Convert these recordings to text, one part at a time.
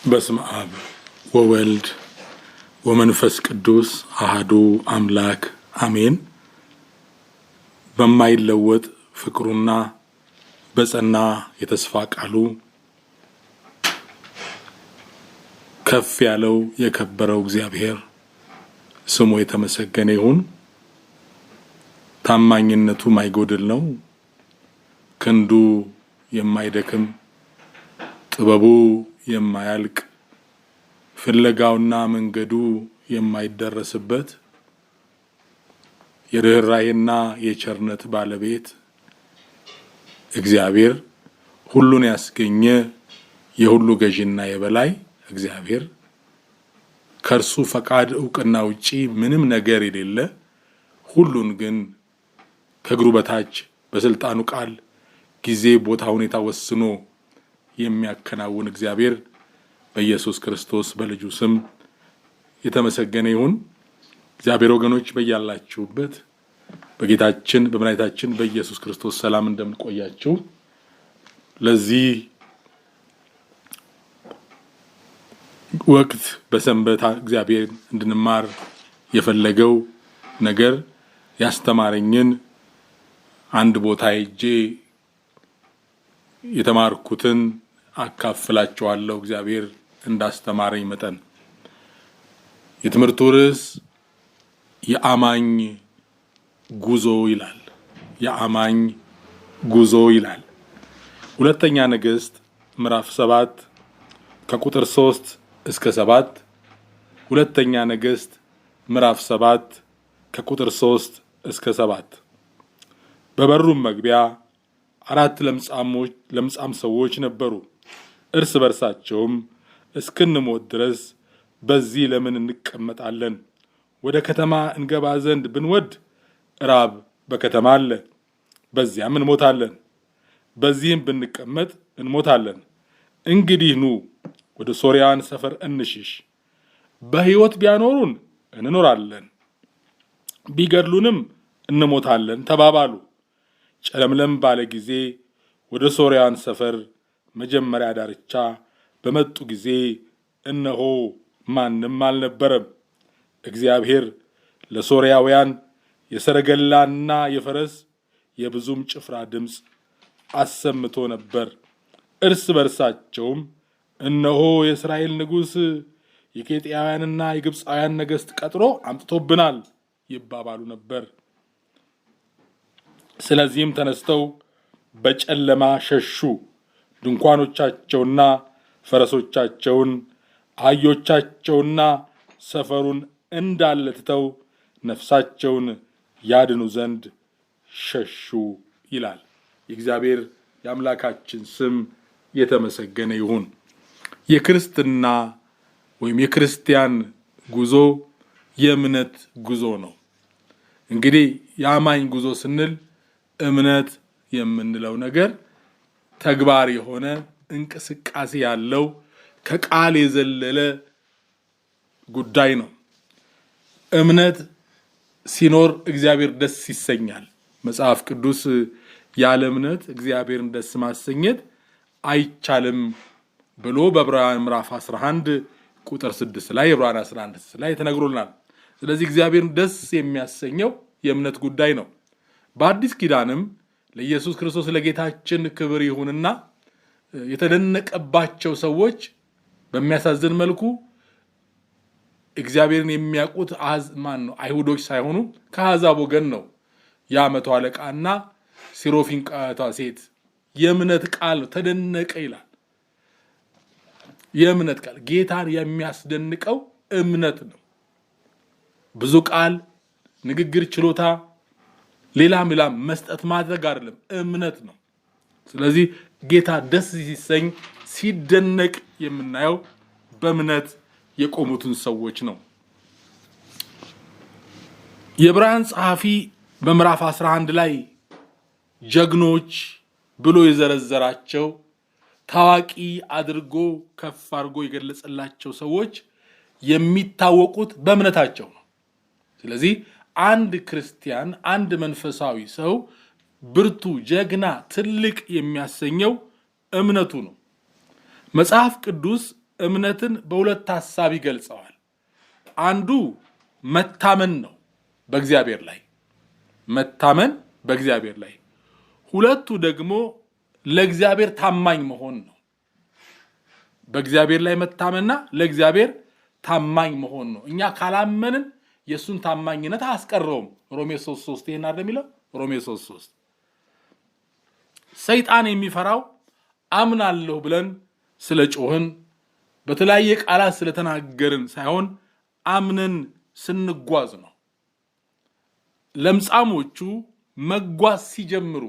በስመ አብ ወወልድ ወመንፈስ ቅዱስ አሐዱ አምላክ አሜን። በማይለወጥ ፍቅሩና በጸና የተስፋ ቃሉ ከፍ ያለው የከበረው እግዚአብሔር ስሙ የተመሰገነ ይሁን። ታማኝነቱ ማይጎድል ነው። ክንዱ የማይደክም ጥበቡ የማያልቅ ፍለጋውና መንገዱ የማይደረስበት የርህራሄና የቸርነት ባለቤት እግዚአብሔር ሁሉን ያስገኘ የሁሉ ገዢና የበላይ እግዚአብሔር ከርሱ ፈቃድ ዕውቅና ውጪ ምንም ነገር የሌለ ሁሉን ግን ከእግሩ በታች በስልጣኑ ቃል ጊዜ ቦታ ሁኔታ ወስኖ የሚያከናውን እግዚአብሔር በኢየሱስ ክርስቶስ በልጁ ስም የተመሰገነ ይሁን። እግዚአብሔር ወገኖች በያላችሁበት በጌታችን በመድኃኒታችን በኢየሱስ ክርስቶስ ሰላም እንደምቆያችሁ ለዚህ ወቅት በሰንበት እግዚአብሔር እንድንማር የፈለገው ነገር ያስተማረኝን አንድ ቦታ ሄጄ የተማርኩትን አካፍላችኋለሁ። እግዚአብሔር እንዳስተማረኝ መጠን የትምህርቱ ርዕስ የአማኝ ጉዞ ይላል። የአማኝ ጉዞ ይላል። ሁለተኛ ነገሥት ምዕራፍ 7 ከቁጥር 3 እስከ 7። ሁለተኛ ነገሥት ምዕራፍ 7 ከቁጥር 3 እስከ 7። በበሩም መግቢያ 4 ለምጻም ሰዎች ነበሩ። እርስ በርሳቸውም እስክንሞት ድረስ በዚህ ለምን እንቀመጣለን? ወደ ከተማ እንገባ ዘንድ ብንወድ ራብ በከተማ አለ፣ በዚያም እንሞታለን። በዚህም ብንቀመጥ እንሞታለን። እንግዲህ ኑ ወደ ሶርያን ሰፈር እንሽሽ። በሕይወት ቢያኖሩን እንኖራለን፣ ቢገድሉንም እንሞታለን ተባባሉ። ጨለምለም ባለ ጊዜ ወደ ሶርያን ሰፈር መጀመሪያ ዳርቻ በመጡ ጊዜ እነሆ ማንም አልነበረም። እግዚአብሔር ለሶርያውያን የሰረገላና የፈረስ የብዙም ጭፍራ ድምፅ አሰምቶ ነበር። እርስ በርሳቸውም እነሆ የእስራኤል ንጉሥ የኬጢያውያንና የግብፃውያን ነገሥት ቀጥሮ አምጥቶብናል ይባባሉ ነበር። ስለዚህም ተነስተው በጨለማ ሸሹ። ድንኳኖቻቸውና ፈረሶቻቸውን አህዮቻቸውና ሰፈሩን እንዳለ ትተው ነፍሳቸውን ያድኑ ዘንድ ሸሹ ይላል። የእግዚአብሔር የአምላካችን ስም የተመሰገነ ይሁን። የክርስትና ወይም የክርስቲያን ጉዞ የእምነት ጉዞ ነው። እንግዲህ የአማኝ ጉዞ ስንል እምነት የምንለው ነገር ተግባር የሆነ እንቅስቃሴ ያለው ከቃል የዘለለ ጉዳይ ነው። እምነት ሲኖር እግዚአብሔር ደስ ይሰኛል። መጽሐፍ ቅዱስ ያለ እምነት እግዚአብሔርን ደስ ማሰኘት አይቻልም ብሎ በዕብራውያን ምዕራፍ 11 ቁጥር 6 ላይ ዕብራውያን 11 ላይ ተነግሮልናል። ስለዚህ እግዚአብሔርን ደስ የሚያሰኘው የእምነት ጉዳይ ነው። በአዲስ ኪዳንም ለኢየሱስ ክርስቶስ ለጌታችን ክብር ይሁንና የተደነቀባቸው ሰዎች በሚያሳዝን መልኩ እግዚአብሔርን የሚያውቁት አይሁዶች ሳይሆኑ ከአሕዛብ ወገን ነው። ያ መቶ አለቃና ሲሮፊንቃቷ ሴት የእምነት ቃል ተደነቀ ይላል። የእምነት ቃል ጌታን የሚያስደንቀው እምነት ነው። ብዙ ቃል፣ ንግግር ችሎታ፣ ሌላም መስጠት ማድረግ አይደለም፣ እምነት ነው። ስለዚህ ጌታ ደስ ሲሰኝ ሲደነቅ የምናየው በእምነት የቆሙትን ሰዎች ነው። የዕብራውያን ጸሐፊ በምዕራፍ 11 ላይ ጀግኖች ብሎ የዘረዘራቸው ታዋቂ አድርጎ ከፍ አድርጎ የገለጸላቸው ሰዎች የሚታወቁት በእምነታቸው ነው። ስለዚህ አንድ ክርስቲያን አንድ መንፈሳዊ ሰው ብርቱ፣ ጀግና፣ ትልቅ የሚያሰኘው እምነቱ ነው። መጽሐፍ ቅዱስ እምነትን በሁለት ሐሳብ ይገልጸዋል። አንዱ መታመን ነው በእግዚአብሔር ላይ መታመን በእግዚአብሔር ላይ ሁለቱ ደግሞ ለእግዚአብሔር ታማኝ መሆን ነው። በእግዚአብሔር ላይ መታመንና ለእግዚአብሔር ታማኝ መሆን ነው። እኛ ካላመንን የሱን ታማኝነት አስቀረውም። ሮሜ 3:3 ይሄን አይደል የሚለው? ሮሜ 3:3 ሰይጣን የሚፈራው አምናለሁ ብለን ስለጮህን በተለያየ ቃላት ስለተናገርን ሳይሆን አምነን ስንጓዝ ነው። ለምጻሞቹ መጓዝ ሲጀምሩ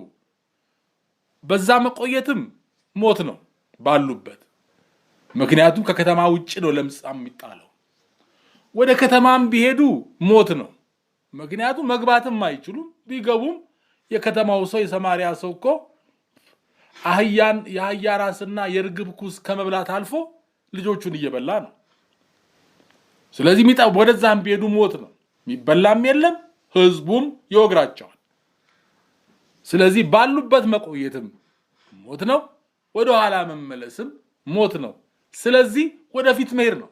በዛ መቆየትም ሞት ነው ባሉበት። ምክንያቱም ከከተማ ውጪ ነው ለምጻም የሚጣለው። ወደ ከተማም ቢሄዱ ሞት ነው። ምክንያቱም መግባትም አይችሉም። ቢገቡም የከተማው ሰው የሰማሪያ ሰው እኮ የአህያ ራስና የርግብ ኩስ ከመብላት አልፎ ልጆቹን እየበላ ነው። ስለዚህ ወደዛም ቢሄዱ ሞት ነው። የሚበላም የለም፣ ህዝቡም ይወግራቸዋል። ስለዚህ ባሉበት መቆየትም ሞት ነው፣ ወደ ኋላ መመለስም ሞት ነው። ስለዚህ ወደፊት መሄድ ነው።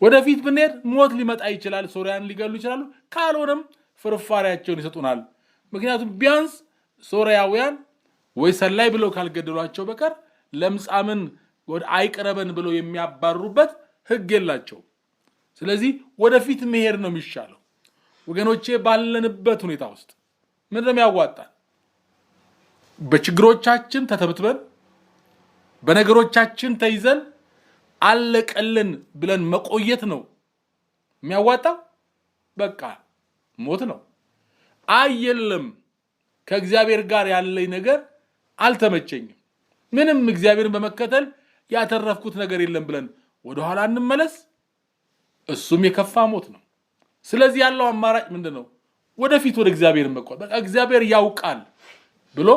ወደፊት ብንሄድ ሞት ሊመጣ ይችላል፣ ሶርያን ሊገሉ ይችላሉ። ካልሆነም ፍርፋሪያቸውን ይሰጡናል። ምክንያቱም ቢያንስ ሶርያውያን ወይ ሰላይ ብለው ካልገደሏቸው በቀር ለምጻምን ወደ አይቀረበን ብለው የሚያባሩበት ህግ የላቸው። ስለዚህ ወደፊት መሄድ ነው የሚሻለው። ወገኖቼ ባለንበት ሁኔታ ውስጥ ምንድነው ያዋጣን? በችግሮቻችን ተተብትበን በነገሮቻችን ተይዘን አለቀልን ብለን መቆየት ነው የሚያዋጣው? በቃ ሞት ነው። አየለም ከእግዚአብሔር ጋር ያለኝ ነገር አልተመቸኝም፣ ምንም እግዚአብሔርን በመከተል ያተረፍኩት ነገር የለም ብለን ወደ ኋላ እንመለስ፣ እሱም የከፋ ሞት ነው። ስለዚህ ያለው አማራጭ ምንድነው? ወደፊት ወደ እግዚአብሔር መቆም። በቃ እግዚአብሔር ያውቃል ብሎ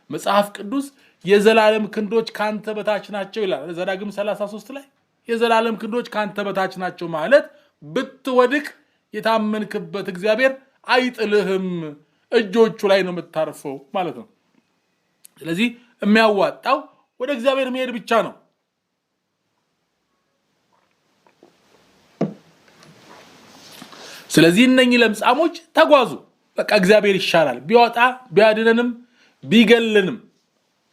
መጽሐፍ ቅዱስ የዘላለም ክንዶች ካንተ በታች ናቸው ይላል። ዘዳግም 33 ላይ የዘላለም ክንዶች ካንተ በታች ናቸው ማለት ብትወድቅ የታመንክበት እግዚአብሔር አይጥልህም፣ እጆቹ ላይ ነው የምታርፈው ማለት ነው። ስለዚህ የሚያዋጣው ወደ እግዚአብሔር መሄድ ብቻ ነው። ስለዚህ እነኚህ ለምጻሞች ተጓዙ። በቃ እግዚአብሔር ይሻላል፣ ቢወጣ ቢያድነንም ቢገልንም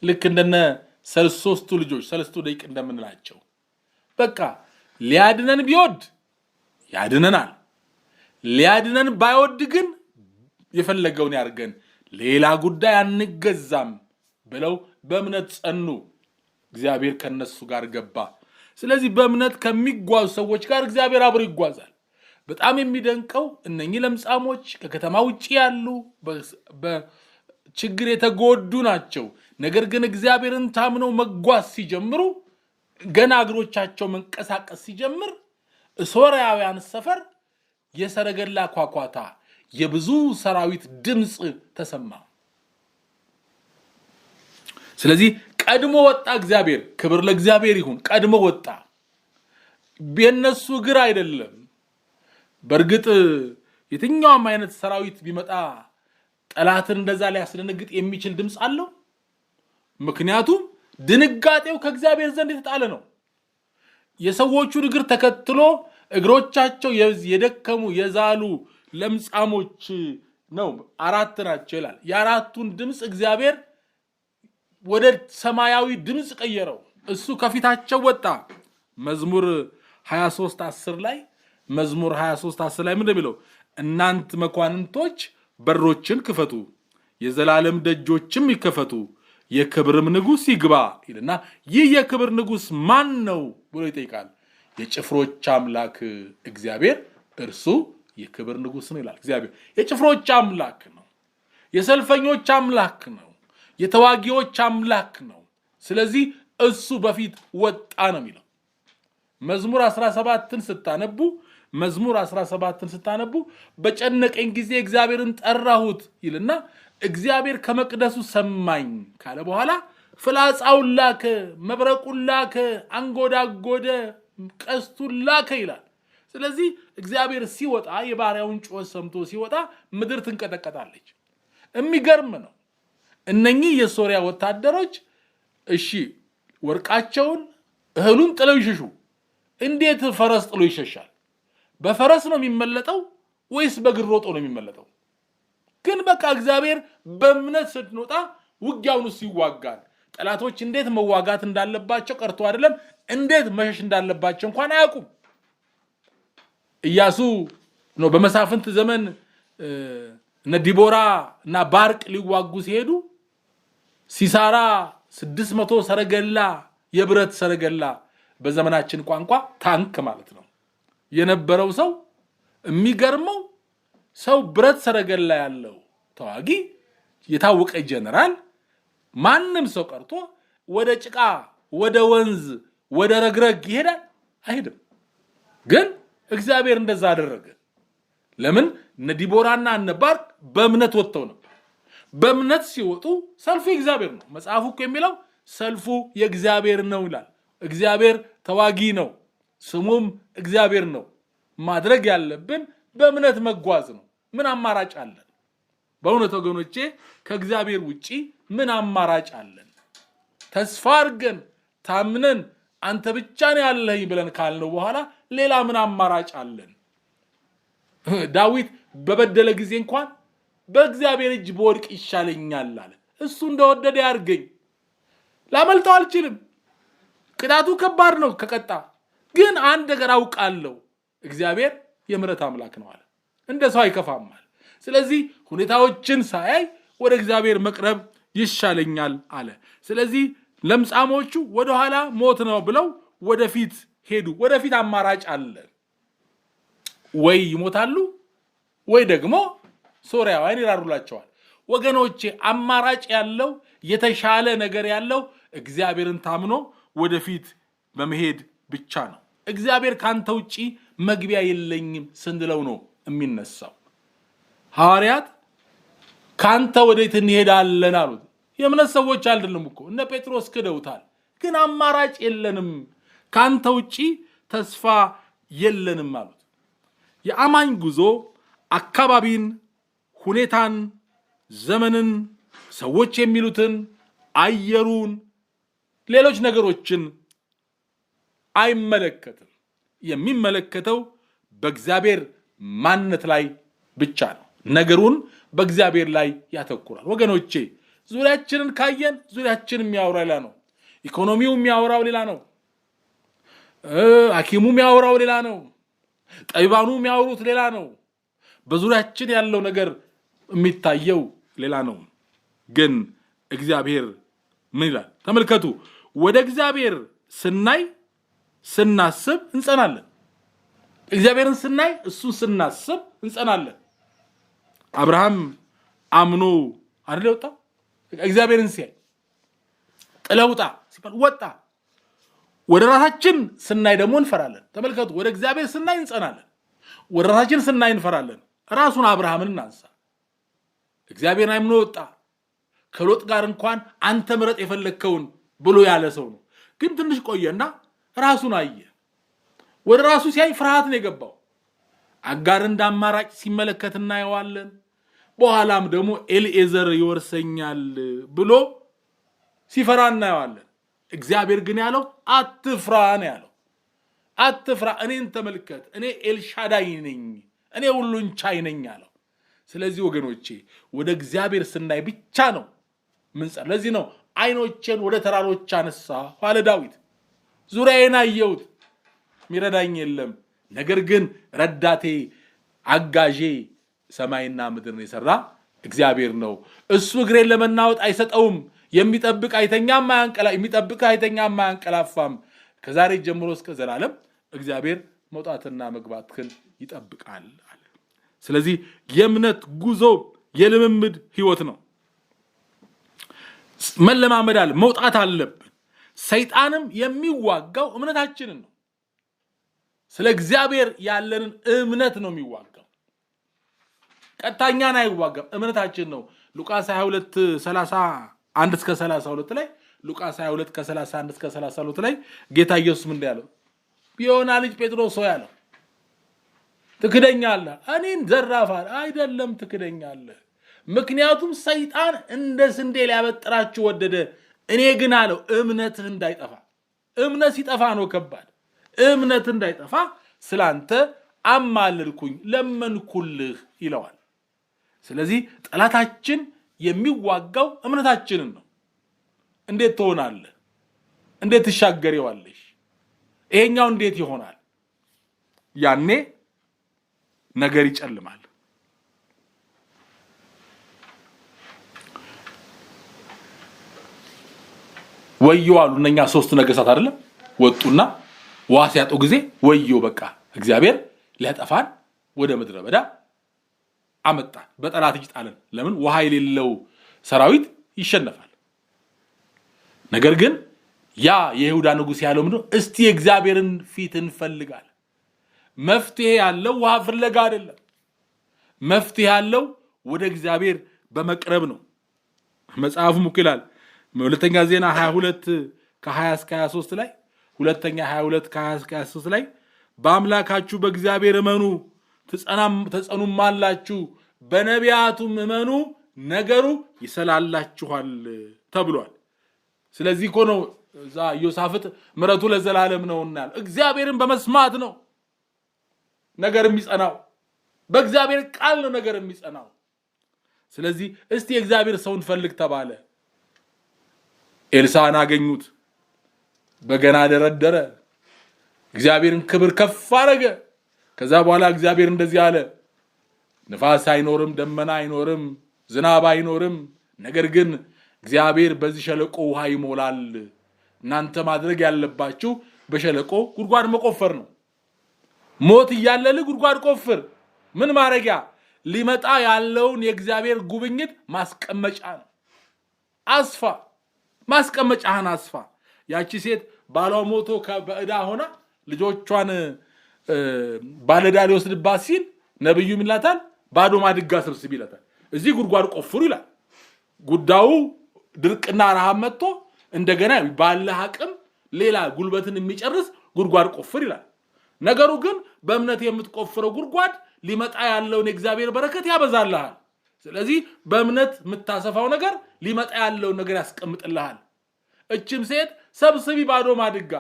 ልክ እንደነ ሰለስቱ ልጆች ሰለስቱ ደቂቅ እንደምንላቸው በቃ ሊያድነን ቢወድ ያድነናል፣ ሊያድነን ባይወድ ግን የፈለገውን ያርገን፣ ሌላ ጉዳይ አንገዛም ብለው በእምነት ጸኑ። እግዚአብሔር ከነሱ ጋር ገባ። ስለዚህ በእምነት ከሚጓዙ ሰዎች ጋር እግዚአብሔር አብሮ ይጓዛል። በጣም የሚደንቀው እነኚህ ለምጻሞች ከከተማ ውጪ ያሉ በችግር የተጎዱ ናቸው። ነገር ግን እግዚአብሔርን ታምነው መጓዝ ሲጀምሩ ገና እግሮቻቸው መንቀሳቀስ ሲጀምር ሶርያውያን ሰፈር የሰረገላ ኳኳታ የብዙ ሰራዊት ድምጽ ተሰማ። ስለዚህ ቀድሞ ወጣ እግዚአብሔር። ክብር ለእግዚአብሔር ይሁን። ቀድሞ ወጣ። በእነሱ እግር አይደለም። በእርግጥ የትኛውም አይነት ሰራዊት ቢመጣ ጠላትን እንደዛ ሊያስደነግጥ የሚችል ድምጽ አለው። ምክንያቱም ድንጋጤው ከእግዚአብሔር ዘንድ የተጣለ ነው። የሰዎቹን እግር ተከትሎ እግሮቻቸው የደከሙ የዛሉ ለምጻሞች ነው 4 ናቸው ይላል። የአራቱን ድምጽ እግዚአብሔር ወደ ሰማያዊ ድምጽ ቀየረው። እሱ ከፊታቸው ወጣ። መዝሙር 23:10 ላይ መዝሙር 23:10 ላይ ምንድነው የሚለው? እናንት መኳንንቶች በሮችን ክፈቱ፣ የዘላለም ደጆችም ይከፈቱ፣ የክብርም ንጉስ ይግባ ይልና ይህ የክብር ንጉስ ማን ነው ብሎ ይጠይቃል። የጭፍሮች አምላክ እግዚአብሔር እርሱ የክብር ንጉስ ነው ይላል። እግዚአብሔር የጭፍሮች አምላክ ነው፣ የሰልፈኞች አምላክ ነው፣ የተዋጊዎች አምላክ ነው። ስለዚህ እሱ በፊት ወጣ ነው የሚለው። መዝሙር 17ን ስታነቡ በጨነቀኝ ጊዜ እግዚአብሔርን ጠራሁት ይልና እግዚአብሔር ከመቅደሱ ሰማኝ ካለ በኋላ ፍላጻውን ላከ፣ መብረቁን ላከ፣ አንጎዳጎደ፣ ቀስቱን ላከ ይላል። ስለዚህ እግዚአብሔር ሲወጣ የባሪያውን ጩኸት ሰምቶ ሲወጣ ምድር ትንቀጠቀጣለች። የሚገርም ነው። እነኚህ የሶሪያ ወታደሮች እሺ ወርቃቸውን እህሉን ጥለው ይሸሹ። እንዴት ፈረስ ጥሎ ይሸሻል? በፈረስ ነው የሚመለጠው ወይስ በእግር ሮጦ ነው የሚመለጠው? ግን በቃ እግዚአብሔር በእምነት ስትኖጣ ውጊያውን ይዋጋል። ጠላቶች እንዴት መዋጋት እንዳለባቸው ቀርቶ አይደለም እንዴት መሸሽ እንዳለባቸው እንኳን አያውቁም። ኢያሱ ነው በመሳፍንት ዘመን እነ ዲቦራ እና ባርቅ ሊዋጉ ሲሄዱ ሲሳራ 600 ሰረገላ የብረት ሰረገላ በዘመናችን ቋንቋ ታንክ ማለት ነው የነበረው ሰው የሚገርመው ሰው ብረት ሰረገላ ያለው ተዋጊ የታወቀ ጀነራል ማንንም ሰው ቀርቶ ወደ ጭቃ ወደ ወንዝ ወደ ረግረግ ይሄዳል አይሄድም። ግን እግዚአብሔር እንደዛ አደረገ። ለምን? እነ ዲቦራና እነ ባርቅ በእምነት ወጥተው ነበር። በእምነት ሲወጡ ሰልፉ የእግዚአብሔር ነው። መጽሐፉ እኮ የሚለው ሰልፉ የእግዚአብሔር ነው ይላል። እግዚአብሔር ተዋጊ ነው፣ ስሙም እግዚአብሔር ነው። ማድረግ ያለብን በእምነት መጓዝ ነው። ምን አማራጭ አለን? በእውነት ወገኖቼ ከእግዚአብሔር ውጪ ምን አማራጭ አለን? ተስፋ አድርገን ታምነን አንተ ብቻ ነው ያለህ ብለን ካልነው በኋላ ሌላ ምን አማራጭ አለን? ዳዊት በበደለ ጊዜ እንኳን በእግዚአብሔር እጅ በወድቅ ይሻለኛል አለ። እሱ እንደወደደ ያርገኝ፣ ላመልጠው አልችልም። ቅጣቱ ከባድ ነው ከቀጣ። ግን አንድ ነገር አውቃለሁ፣ እግዚአብሔር የምሕረት አምላክ ነው አለ። እንደ ሰው አይከፋም አለ። ስለዚህ ሁኔታዎችን ሳያይ ወደ እግዚአብሔር መቅረብ ይሻለኛል አለ። ስለዚህ ለምጻሞቹ ወደ ኋላ ሞት ነው ብለው ወደፊት ሄዱ። ወደፊት አማራጭ አለ። ወይ ይሞታሉ ወይ ደግሞ ሶርያውያን ይራሩላቸዋል። ወገኖቼ አማራጭ ያለው የተሻለ ነገር ያለው እግዚአብሔርን ታምኖ ወደፊት በመሄድ ብቻ ነው። እግዚአብሔር ካንተ ውጪ መግቢያ የለኝም ስንለው ነው የሚነሳው። ሐዋርያት ካንተ ወዴት እንሄዳለን አሉት። የእምነት ሰዎች አይደለም እኮ እነ ጴጥሮስ ክደውታል። ግን አማራጭ የለንም፣ ካንተ ውጪ ተስፋ የለንም አሉት። የአማኝ ጉዞ አካባቢን፣ ሁኔታን፣ ዘመንን፣ ሰዎች የሚሉትን፣ አየሩን፣ ሌሎች ነገሮችን አይመለከትም። የሚመለከተው በእግዚአብሔር ማንነት ላይ ብቻ ነው። ነገሩን በእግዚአብሔር ላይ ያተኩራል። ወገኖቼ ዙሪያችንን ካየን ዙሪያችን የሚያወራው ሌላ ነው። ኢኮኖሚው የሚያወራው ሌላ ነው። ሐኪሙ የሚያወራው ሌላ ነው። ጠቢባኑ የሚያወሩት ሌላ ነው። በዙሪያችን ያለው ነገር የሚታየው ሌላ ነው። ግን እግዚአብሔር ምን ይላል? ተመልከቱ። ወደ እግዚአብሔር ስናይ ስናስብ እንጸናለን። እግዚአብሔርን ስናይ እሱን ስናስብ እንጸናለን። አብርሃም አምኖ አይደል ወጣ? እግዚአብሔርን ሲያይ ጥለውጣ ሲባል ወጣ። ወደ ራሳችን ስናይ ደግሞ እንፈራለን። ተመልከቱ። ወደ እግዚአብሔር ስናይ እንጸናለን፣ ወደ ራሳችን ስናይ እንፈራለን። ራሱን አብርሃምን እናንሳ። እግዚአብሔርን አምኖ ወጣ። ከሎጥ ጋር እንኳን አንተ ምረጥ የፈለከውን ብሎ ያለ ሰው ነው። ግን ትንሽ ቆየና ራሱን አየ። ወደ ራሱ ሲያይ ፍርሃት ነው የገባው። አጋር እንደ አማራጭ ሲመለከት እናየዋለን። በኋላም ደግሞ ኤልኤዘር ይወርሰኛል ብሎ ሲፈራ እናየዋለን። እግዚአብሔር ግን ያለው አትፍራ ነው ያለው። አትፍራ፣ እኔን ተመልከት፣ እኔ ኤልሻዳይ ነኝ፣ እኔ ሁሉን ቻይ ነኝ አለው። ስለዚህ ወገኖቼ ወደ እግዚአብሔር ስናይ ብቻ ነው ምንጸር። ለዚህ ነው አይኖቼን ወደ ተራሮች አነሳሁ አለ ዳዊት። ዙሪያዬን አየሁት፣ ሚረዳኝ የለም። ነገር ግን ረዳቴ አጋዤ ሰማይና ምድርን የሰራ እግዚአብሔር ነው። እሱ እግሬን ለመናወጥ አይሰጠውም። የሚጠብቅ አይተኛም አያንቀላፋም። ከዛሬ ጀምሮ እስከ ዘላለም እግዚአብሔር መውጣትና መግባትህን ይጠብቃል አለ። ስለዚህ የእምነት ጉዞ የልምምድ ህይወት ነው። መለማመድ አለ፣ መውጣት አለብን። ሰይጣንም የሚዋጋው እምነታችንን ነው። ስለ እግዚአብሔር ያለንን እምነት ነው የሚዋጋው። ቀጥታኛን አይዋጋም፣ እምነታችን ነው። ሉቃስ 22:31 እስከ 32 ላይ ሉቃስ 22 ከ31 እስከ 32 ላይ ጌታ ኢየሱስ ምን ያለው? ዮና ልጅ ጴጥሮስ ሆይ አለው፣ ትክደኛለህ? እኔን ዘራፋል አይደለም፣ ትክደኛለህ። ምክንያቱም ሰይጣን እንደ ስንዴ ሊያበጥራችሁ ወደደ፣ እኔ ግን አለው እምነትህ እንዳይጠፋ እምነት ሲጠፋ ነው ከባድ። እምነት እንዳይጠፋ ስላንተ አማልልኩኝ ለመንኩልህ ይለዋል። ስለዚህ ጠላታችን የሚዋጋው እምነታችንን ነው። እንዴት ትሆናለህ? እንዴት ትሻገሪዋለሽ? ይሄኛው እንዴት ይሆናል? ያኔ ነገር ይጨልማል። ወዮ አሉ እነኛ ሶስቱ ነገስታት አይደለም ወጡና ውሃ ሲያጡ ጊዜ ወዮ በቃ እግዚአብሔር ሊያጠፋን ወደ ምድረ በዳ አመጣን፣ በጠላት እጅ ጣለን። ለምን? ውሃ የሌለው ሰራዊት ይሸነፋል። ነገር ግን ያ የይሁዳ ንጉስ ያለው ምንድነው? እስቲ እግዚአብሔርን ፊት እንፈልጋለን። መፍትሄ ያለው ውሃ ፍለጋ አይደለም። መፍትሄ ያለው ወደ እግዚአብሔር በመቅረብ ነው። መጽሐፉም ይላል ሁለተኛ ዜና 22 ከ20 እስከ 23 ላይ ሁለተኛ 22 ከ20 እስከ 23 ላይ በአምላካችሁ በእግዚአብሔር እመኑ ተጸኑማላችሁ፣ በነቢያቱም እመኑ ነገሩ ይሰላላችኋል ተብሏል። ስለዚህ እኮ ነው እዛ ኢዮሳፍጥ ምሕረቱ ለዘላለም ነውና እግዚአብሔርን በመስማት ነው ነገር የሚጸናው። በእግዚአብሔር ቃል ነው ነገር የሚጸናው። ስለዚህ እስቲ የእግዚአብሔር ሰውን ፈልግ ተባለ። ኤልሳዕን አገኙት። በገና ደረደረ። እግዚአብሔርን ክብር ከፍ አረገ። ከዛ በኋላ እግዚአብሔር እንደዚህ አለ፣ ንፋስ አይኖርም፣ ደመና አይኖርም፣ ዝናብ አይኖርም፣ ነገር ግን እግዚአብሔር በዚህ ሸለቆ ውሃ ይሞላል። እናንተ ማድረግ ያለባችሁ በሸለቆ ጉድጓድ መቆፈር ነው። ሞት እያለልህ ጉድጓድ ቆፍር። ምን ማረጊያ? ሊመጣ ያለውን የእግዚአብሔር ጉብኝት ማስቀመጫ ነው። አስፋ፣ ማስቀመጫህን አስፋ። ያቺ ሴት ባሏ ሞቶ በዕዳ ሆና ልጆቿን ባለዕዳ ሊወስድባት ሲል ነብዩ ይላታል ባዶ ማድጋ ሰብስብ ይላታል። እዚህ ጉድጓድ ቆፍሩ ይላል። ጉዳዩ ድርቅና ረሃብ መጥቶ እንደገና ባለህ አቅም ሌላ ጉልበትን የሚጨርስ ጉድጓድ ቆፍር ይላል። ነገሩ ግን በእምነት የምትቆፍረው ጉድጓድ ሊመጣ ያለውን የእግዚአብሔር በረከት ያበዛልሃል። ስለዚህ በእምነት የምታሰፋው ነገር ሊመጣ ያለውን ነገር ያስቀምጥልሃል። እችም ሴት ሰብስቢ ባዶ ማድጋ፣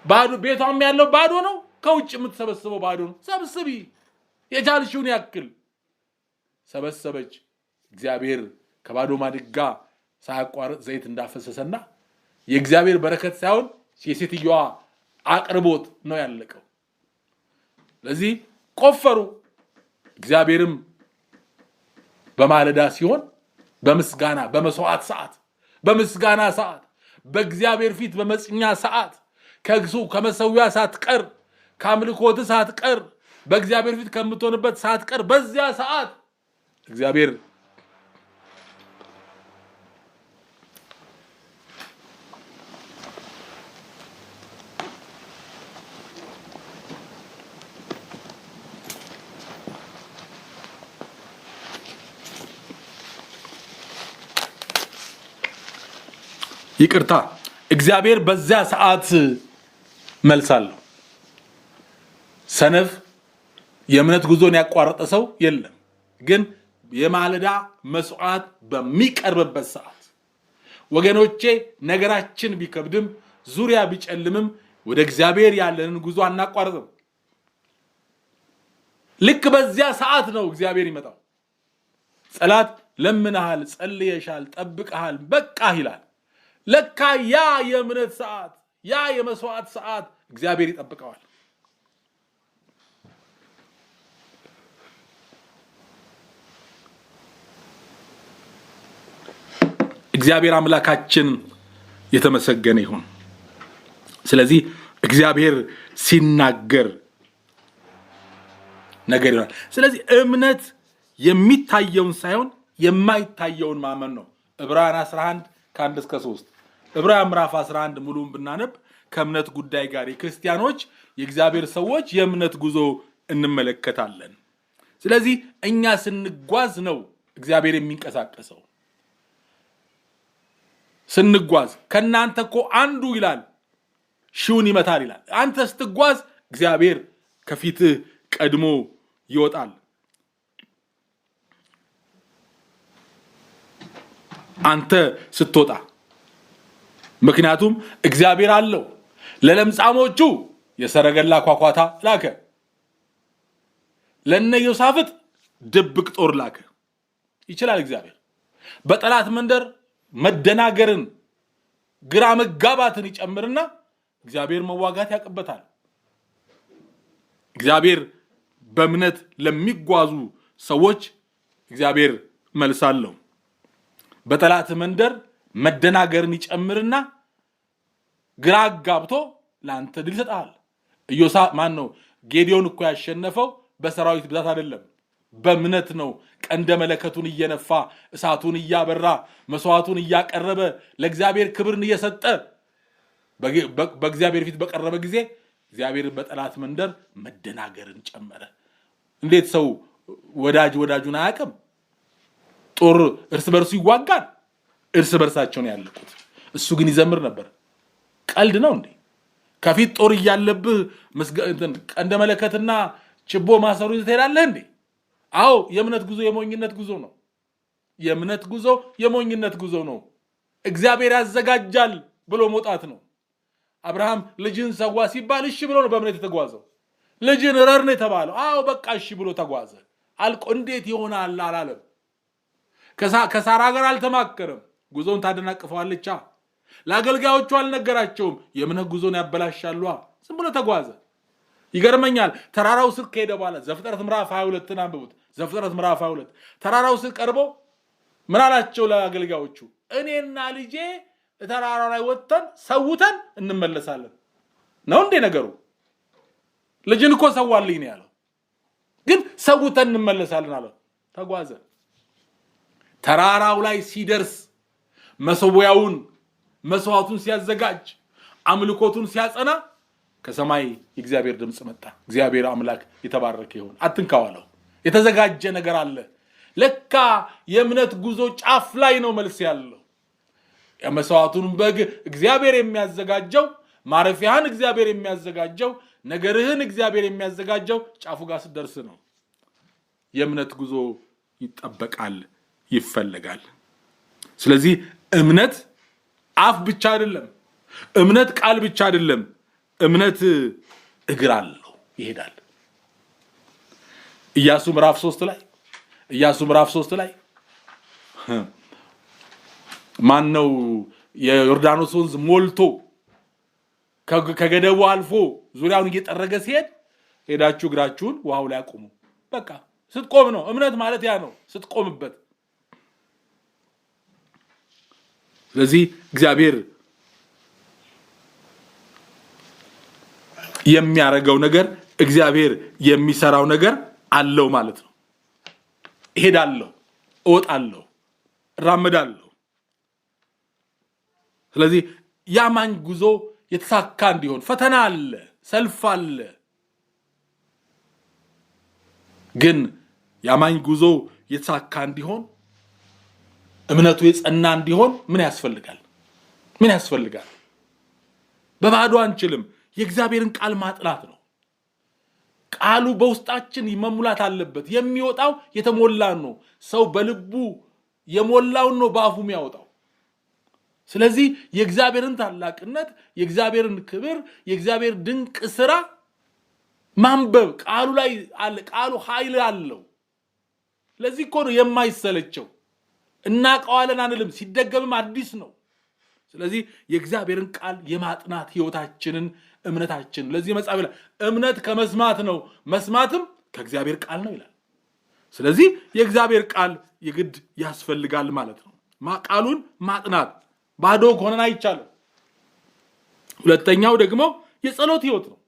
ባዶ ቤቷም ያለው ባዶ ነው፣ ከውጭ የምትሰበስበው ባዶ ነው። ሰብስቢ፣ የቻልሽውን ያክል ሰበሰበች። እግዚአብሔር ከባዶ ማድጋ ሳያቋርጥ ዘይት እንዳፈሰሰና የእግዚአብሔር በረከት ሳይሆን የሴትዮዋ አቅርቦት ነው ያለቀው። ስለዚህ ቆፈሩ። እግዚአብሔርም በማለዳ ሲሆን በምስጋና በመስዋዕት ሰዓት፣ በምስጋና ሰዓት፣ በእግዚአብሔር ፊት በመጽኛ ሰዓት፣ ከመሰዊያ ሳትቀር፣ ከአምልኮት ሳትቀር፣ በእግዚአብሔር ፊት ከምትሆንበት ሳትቀር፣ በዚያ ሰዓት እግዚአብሔር ይቅርታ እግዚአብሔር በዛ ሰዓት መልሳለሁ። ሰነፍ የእምነት ጉዞን ያቋረጠ ሰው የለም። ግን የማለዳ መስዋዕት በሚቀርብበት ሰዓት ወገኖቼ ነገራችን ቢከብድም ዙሪያ ቢጨልምም ወደ እግዚአብሔር ያለንን ጉዞ አናቋርጥም። ልክ በዚያ ሰዓት ነው እግዚአብሔር ይመጣው። ጸላት ለምንሃል፣ ጸልየሻል፣ ጠብቀሃል፣ በቃህ ይላል። ለካ ያ የእምነት ሰዓት፣ ያ የመስዋዕት ሰዓት እግዚአብሔር ይጠብቀዋል። እግዚአብሔር አምላካችን የተመሰገነ ይሁን። ስለዚህ እግዚአብሔር ሲናገር ነገር ይሆናል። ስለዚህ እምነት የሚታየውን ሳይሆን የማይታየውን ማመን ነው። ዕብራውያን 11 ከ1 እስከ 3 ዕብራውያን ምዕራፍ 11 ሙሉን ብናነብ ከእምነት ጉዳይ ጋር የክርስቲያኖች የእግዚአብሔር ሰዎች የእምነት ጉዞ እንመለከታለን። ስለዚህ እኛ ስንጓዝ ነው እግዚአብሔር የሚንቀሳቀሰው። ስንጓዝ ከናንተ እኮ አንዱ ይላል ሺውን ይመታል ይላል። አንተ ስትጓዝ እግዚአብሔር ከፊትህ ቀድሞ ይወጣል። አንተ ስትወጣ ምክንያቱም እግዚአብሔር አለው። ለለምጻሞቹ የሰረገላ ኳኳታ ላከ፣ ለነ ዮሳፍጥ ድብቅ ጦር ላከ። ይችላል እግዚአብሔር። በጠላት መንደር መደናገርን ግራ መጋባትን ይጨምርና እግዚአብሔር መዋጋት ያቀበታል። እግዚአብሔር በእምነት ለሚጓዙ ሰዎች እግዚአብሔር መልሳለሁ። በጠላት መንደር መደናገርን ይጨምርና ግራ ጋብቶ ላንተ ድል ይሰጣል። ማን ነው ጌዲዮን እኮ ያሸነፈው በሰራዊት ብዛት አይደለም፣ በእምነት ነው። ቀንደ መለከቱን እየነፋ እሳቱን እያበራ መስዋዕቱን እያቀረበ ለእግዚአብሔር ክብርን እየሰጠ በእግዚአብሔር ፊት በቀረበ ጊዜ እግዚአብሔር በጠላት መንደር መደናገርን ጨመረ። እንዴት ሰው ወዳጁን አያውቅም? ጦር እርስ በርሱ ይዋጋል፣ እርስ በርሳቸው ነው ያለቁት። እሱ ግን ይዘምር ነበር። ቀልድ ነው እንዴ? ከፊት ጦር እያለብህ ቀንደ መለከትና ችቦ ማሰሩ ትሄዳለህ እንዴ? አዎ፣ የእምነት ጉዞ የሞኝነት ጉዞ ነው። የእምነት ጉዞ የሞኝነት ጉዞ ነው። እግዚአብሔር ያዘጋጃል ብሎ መውጣት ነው። አብርሃም ልጅን ሰዋ ሲባል እሺ ብሎ ነው በእምነት የተጓዘው። ልጅን ረር ነው የተባለው። አዎ በቃ እሺ ብሎ ተጓዘ። አልቆ እንዴት ይሆናል አላለም። ከሳራ ጋር አልተማከረም። ጉዞውን ታደናቅፈዋለች። ለአገልጋዮቹ አልነገራቸውም። የእምነት ጉዞን ያበላሻሉ። ዝም ብሎ ተጓዘ። ይገርመኛል። ተራራው ስር ከሄደ በኋላ ዘፍጥረት ምዕራፍ 22ን አንብቡት። ዘፍጥረት ምዕራፍ 22 ተራራው ስር ቀርቦ ምን አላቸው ለአገልጋዮቹ? እኔና ልጄ ተራራው ላይ ወጥተን ሰውተን እንመለሳለን ነው እንዴ ነገሩ? ልጅን እኮ ሰዋልኝ ነው ያለው፣ ግን ሰውተን እንመለሳለን አለ። ተጓዘ። ተራራው ላይ ሲደርስ መሰዊያውን መስዋዕቱን ሲያዘጋጅ አምልኮቱን ሲያጸና ከሰማይ የእግዚአብሔር ድምጽ መጣ። እግዚአብሔር አምላክ የተባረከ ይሁን። አትንካዋለው። የተዘጋጀ ነገር አለ። ለካ የእምነት ጉዞ ጫፍ ላይ ነው መልስ ያለው። የመስዋዕቱን በግ እግዚአብሔር የሚያዘጋጀው፣ ማረፊያህን እግዚአብሔር የሚያዘጋጀው፣ ነገርህን እግዚአብሔር የሚያዘጋጀው ጫፉ ጋር ስትደርስ ነው። የእምነት ጉዞ ይጠበቃል፣ ይፈልጋል። ስለዚህ እምነት አፍ ብቻ አይደለም፣ እምነት ቃል ብቻ አይደለም። እምነት እግር አለው፣ ይሄዳል። ኢያሱ ምዕራፍ 3 ላይ ማን ነው የዮርዳኖስ ወንዝ ሞልቶ ከገደቡ አልፎ ዙሪያውን እየጠረገ ሲሄድ ሄዳችሁ እግራችሁን ውሃው ላይ አቁሙ። በቃ ስትቆም ነው። እምነት ማለት ያ ነው፣ ስትቆምበት። ስለዚህ እግዚአብሔር የሚያረጋው ነገር፣ እግዚአብሔር የሚሰራው ነገር አለው ማለት ነው። እሄዳለሁ፣ እወጣለሁ፣ እራመዳለሁ። ስለዚህ ያማኝ ጉዞ የተሳካ እንዲሆን ፈተና አለ፣ ሰልፍ አለ። ግን ያማኝ ጉዞ የተሳካ እንዲሆን፣ እምነቱ የጸና እንዲሆን ምን ያስፈልጋል? በባዶ አንችልም። የእግዚአብሔርን ቃል ማጥናት ነው። ቃሉ በውስጣችን መሙላት አለበት። የሚወጣው የተሞላን ነው። ሰው በልቡ የሞላውን ነው በአፉ የሚያወጣው። ስለዚህ የእግዚአብሔርን ታላቅነት፣ የእግዚአብሔርን ክብር፣ የእግዚአብሔር ድንቅ ስራ ማንበብ ቃሉ ላይ አለ። ቃሉ ኃይል አለው። ለዚህ እኮ ነው የማይሰለቸው። እናውቀዋለን አንልም፣ ሲደገምም አዲስ ነው። ስለዚህ የእግዚአብሔርን ቃል የማጥናት ህይወታችንን፣ እምነታችን። ለዚህ መጽሐፍ ላይ እምነት ከመስማት ነው፣ መስማትም ከእግዚአብሔር ቃል ነው ይላል። ስለዚህ የእግዚአብሔር ቃል የግድ ያስፈልጋል ማለት ነው። ቃሉን ማጥናት ባዶ ሆነን አይቻልም። ሁለተኛው ደግሞ የጸሎት ህይወት ነው።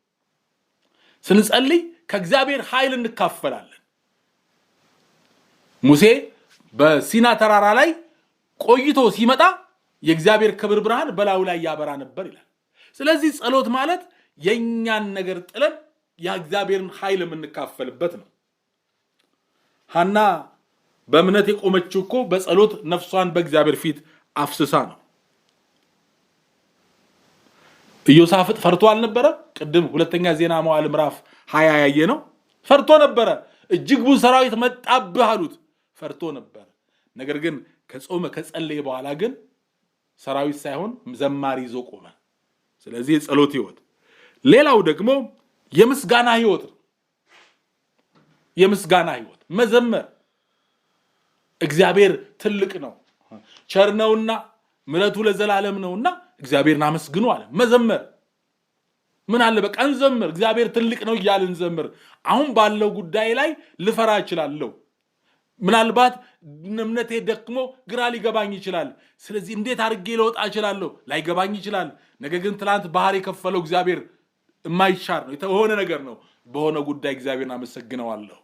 ስንጸልይ ከእግዚአብሔር ኃይል እንካፈላለን። ሙሴ በሲና ተራራ ላይ ቆይቶ ሲመጣ የእግዚአብሔር ክብር ብርሃን በላዩ ላይ ያበራ ነበር ይላል። ስለዚህ ጸሎት ማለት የኛን ነገር ጥለን የእግዚአብሔርን ኃይል የምንካፈልበት ነው። ሐና በእምነት የቆመችው እኮ በጸሎት ነፍሷን በእግዚአብሔር ፊት አፍስሳ ነው። ኢዮሳፍጥ ፈርቶ አልነበረ? ቅድም ሁለተኛ ዜና መዋዕል ምዕራፍ 20 ያየ ነው። ፈርቶ ነበረ። እጅግ ብዙ ሰራዊት መጣብህ አሉት። ፈርቶ ነበር። ነገር ግን ከጾመ ከጸለየ በኋላ ግን ሰራዊት ሳይሆን ዘማሪ ይዞ ቆመ። ስለዚህ የጸሎት ህይወት። ሌላው ደግሞ የምስጋና ህይወት ነው። የምስጋና ህይወት መዘመር እግዚአብሔር ትልቅ ነው ቸር ነውና ምሕረቱ ለዘላለም ነውና እግዚአብሔርን አመስግኑ አለ። መዘመር ምን አለ በቃ እንዘምር፣ እግዚአብሔር ትልቅ ነው እያልን ዘምር። አሁን ባለው ጉዳይ ላይ ልፈራ እችላለሁ፣ ምናልባት እምነቴ ደክሞ ግራ ሊገባኝ ይችላል። ስለዚህ እንዴት አድርጌ ልወጣ እችላለሁ? ላይገባኝ ይችላል። ነገር ግን ትላንት ባህር የከፈለው እግዚአብሔር የማይሻር ነው፣ የተሆነ ነገር ነው። በሆነ ጉዳይ እግዚአብሔርን አመሰግነዋለሁ።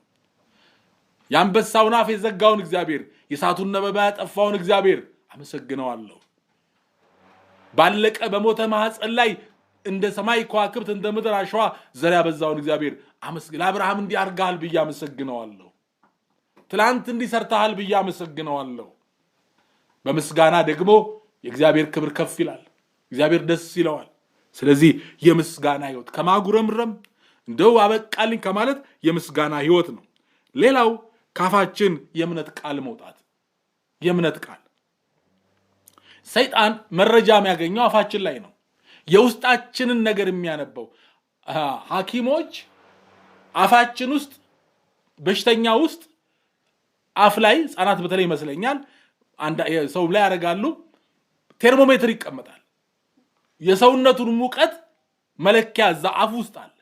የአንበሳውን አፍ የዘጋውን እግዚአብሔር፣ የእሳቱን ነበልባል ያጠፋውን እግዚአብሔር አመሰግነዋለሁ። ባለቀ በሞተ ማህፀን ላይ እንደ ሰማይ ከዋክብት እንደ ምድር አሸዋ ዘር ያበዛውን እግዚአብሔር አመስግን። ለአብርሃም እንዲህ አድርገሃል ብዬ አመሰግነዋለሁ። ትላንት እንዲህ ሰርተሃል ብዬ አመሰግነዋለሁ። በምስጋና ደግሞ የእግዚአብሔር ክብር ከፍ ይላል፣ እግዚአብሔር ደስ ይለዋል። ስለዚህ የምስጋና ህይወት ከማጉረምረም እንደው አበቃልኝ ከማለት የምስጋና ህይወት ነው። ሌላው ካፋችን የእምነት ቃል መውጣት። የእምነት ቃል ሰይጣን መረጃ የሚያገኘው አፋችን ላይ ነው። የውስጣችንን ነገር የሚያነበው ሐኪሞች አፋችን ውስጥ በሽተኛ ውስጥ አፍ ላይ ህፃናት በተለይ ይመስለኛል አንድ ሰው ላይ ያደርጋሉ፣ ቴርሞሜትር ይቀመጣል። የሰውነቱን ሙቀት መለኪያ እዛ አፍ ውስጥ አለ።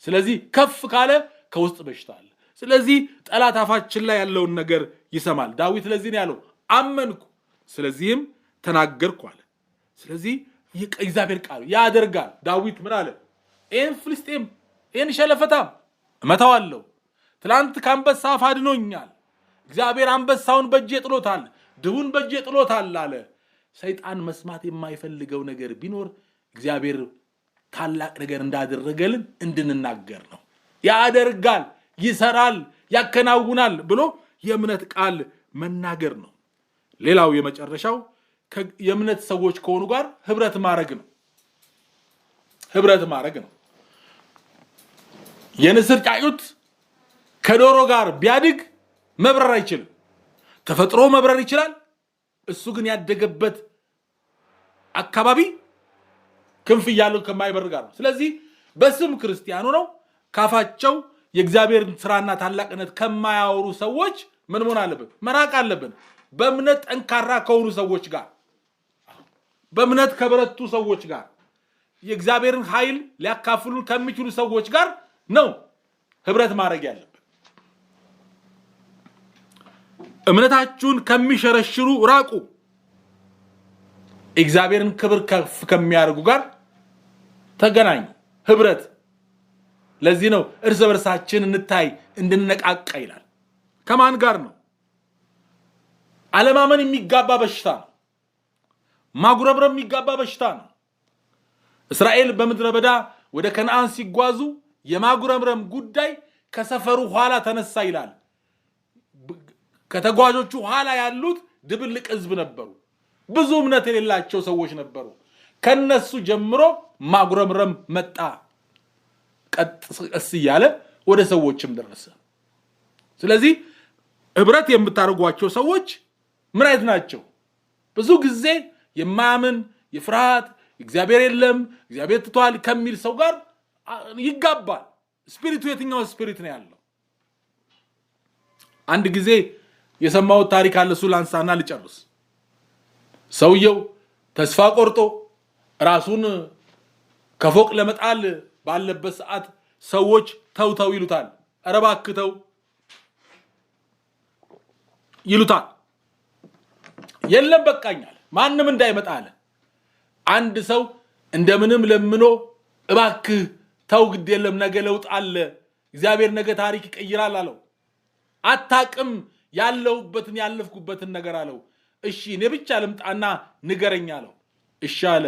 ስለዚህ ከፍ ካለ ከውስጥ በሽታ አለ። ስለዚህ ጠላት አፋችን ላይ ያለውን ነገር ይሰማል። ዳዊት ለዚህ ነው ያለው አመንኩ ስለዚህም ተናገርኩ አለ። ስለዚህ እግዚአብሔር ቃል ያደርጋል። ዳዊት ምን አለ? ይህን ፍልስጤም ይህን ሸለፈታም እመታዋለሁ፣ ትላንት ከአንበሳ አፍ አድኖኛል፣ እግዚአብሔር አንበሳውን በእጄ ጥሎታል፣ ድቡን በእጄ ጥሎታል አለ። ሰይጣን መስማት የማይፈልገው ነገር ቢኖር እግዚአብሔር ታላቅ ነገር እንዳደረገልን እንድንናገር ነው። ያደርጋል፣ ይሰራል፣ ያከናውናል ብሎ የእምነት ቃል መናገር ነው። ሌላው የመጨረሻው የእምነት ሰዎች ከሆኑ ጋር ህብረት ማድረግ ነው። ህብረት ማድረግ ነው። የንስር ጫጩት ከዶሮ ጋር ቢያድግ መብረር አይችልም። ተፈጥሮ መብረር ይችላል። እሱ ግን ያደገበት አካባቢ ክንፍ ያለው ከማይበር ጋር ነው። ስለዚህ በስም ክርስቲያኑ ነው ካፋቸው የእግዚአብሔርን ስራና ታላቅነት ከማያወሩ ሰዎች ምን መሆን አለብን? መራቅ አለብን። በእምነት ጠንካራ ከሆኑ ሰዎች ጋር፣ በእምነት ከበረቱ ሰዎች ጋር፣ የእግዚአብሔርን ኃይል ሊያካፍሉን ከሚችሉ ሰዎች ጋር ነው ህብረት ማድረግ ያለብን። እምነታችሁን ከሚሸረሽሩ ራቁ። እግዚአብሔርን ክብር ከፍ ከሚያደርጉ ጋር ተገናኙ። ህብረት ለዚህ ነው እርስ በርሳችን እንታይ እንድንነቃቃ ይላል። ከማን ጋር ነው? አለማመን የሚጋባ በሽታ ነው። ማጉረምረም የሚጋባ በሽታ ነው። እስራኤል በምድረ በዳ ወደ ከነዓን ሲጓዙ የማጉረምረም ጉዳይ ከሰፈሩ ኋላ ተነሳ ይላል። ከተጓዦቹ ኋላ ያሉት ድብልቅ ህዝብ ነበሩ። ብዙ እምነት የሌላቸው ሰዎች ነበሩ። ከነሱ ጀምሮ ማጉረምረም መጣ። ቀስ እያለ ወደ ሰዎችም ደረሰ። ስለዚህ ህብረት የምታደርጓቸው ሰዎች ምን አይነት ናቸው? ብዙ ጊዜ የማያምን የፍርሃት እግዚአብሔር የለም እግዚአብሔር ትቷል ከሚል ሰው ጋር ይጋባል። ስፒሪቱ የትኛው ስፒሪት ነው ያለው? አንድ ጊዜ የሰማሁት ታሪክ አለ። እሱ ላንሳና ልጨርስ። ሰውየው ተስፋ ቆርጦ ራሱን ከፎቅ ለመጣል ባለበት ሰዓት ሰዎች ተውተው ይሉታል። ኧረ እባክህ ተው ይሉታል። የለም በቃኛል፣ ማንም እንዳይመጣ አለ። አንድ ሰው እንደምንም ለምኖ እባክህ ተው ግድ የለም ነገ ለውጥ አለ፣ እግዚአብሔር ነገ ታሪክ ይቀይራል አለው። አታቅም ያለውበትን ያለፍኩበትን ነገር አለው። እሺ እኔ ብቻ ልምጣና ንገረኝ አለው። እሺ አለ።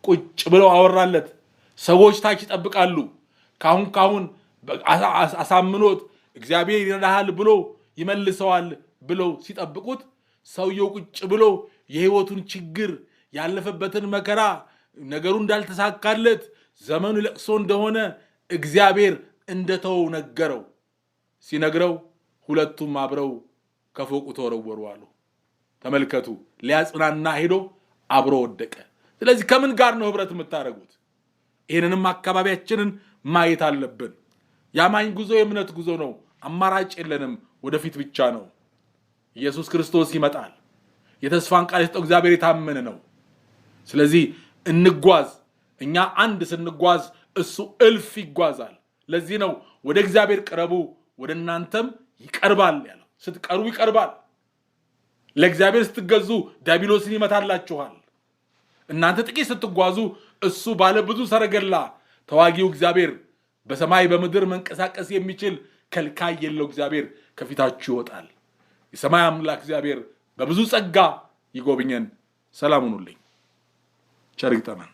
ቁጭ ብለው አወራለት። ሰዎች ታች ይጠብቃሉ። ካሁን አሳምኖት እግዚአብሔር ይረዳሃል ብሎ ይመልሰዋል ብለው ሲጠብቁት ሰውየው ቁጭ ብሎ የህይወቱን ችግር ያለፈበትን መከራ ነገሩ እንዳልተሳካለት ዘመኑ ለቅሶ እንደሆነ እግዚአብሔር እንደተወው ነገረው። ሲነግረው ሁለቱም አብረው ከፎቁ ተወረወሩ አሉ። ተመልከቱ። ሊያጽናና ሄዶ አብሮ ወደቀ። ስለዚህ ከምን ጋር ነው ህብረት የምታደርጉት? ይሄንንም አካባቢያችንን ማየት አለብን። ያማኝ ጉዞ የእምነት ጉዞ ነው። አማራጭ የለንም። ወደፊት ብቻ ነው። ኢየሱስ ክርስቶስ ይመጣል። የተስፋን ቃል የሰጠው እግዚአብሔር የታመነ ነው። ስለዚህ እንጓዝ። እኛ አንድ ስንጓዝ እሱ እልፍ ይጓዛል። ለዚህ ነው ወደ እግዚአብሔር ቅረቡ ወደ እናንተም ይቀርባል ያለው። ስትቀርቡ ይቀርባል። ለእግዚአብሔር ስትገዙ ዲያብሎስን ይመታላችኋል። እናንተ ጥቂት ስትጓዙ እሱ ባለ ብዙ ሰረገላ ተዋጊው እግዚአብሔር በሰማይ በምድር መንቀሳቀስ የሚችል ከልካይ የለው እግዚአብሔር ከፊታችሁ ይወጣል። የሰማይ አምላክ እግዚአብሔር በብዙ ጸጋ ይጎብኘን። ሰላም ሁኑልኝ። ቸር ይግጠመን።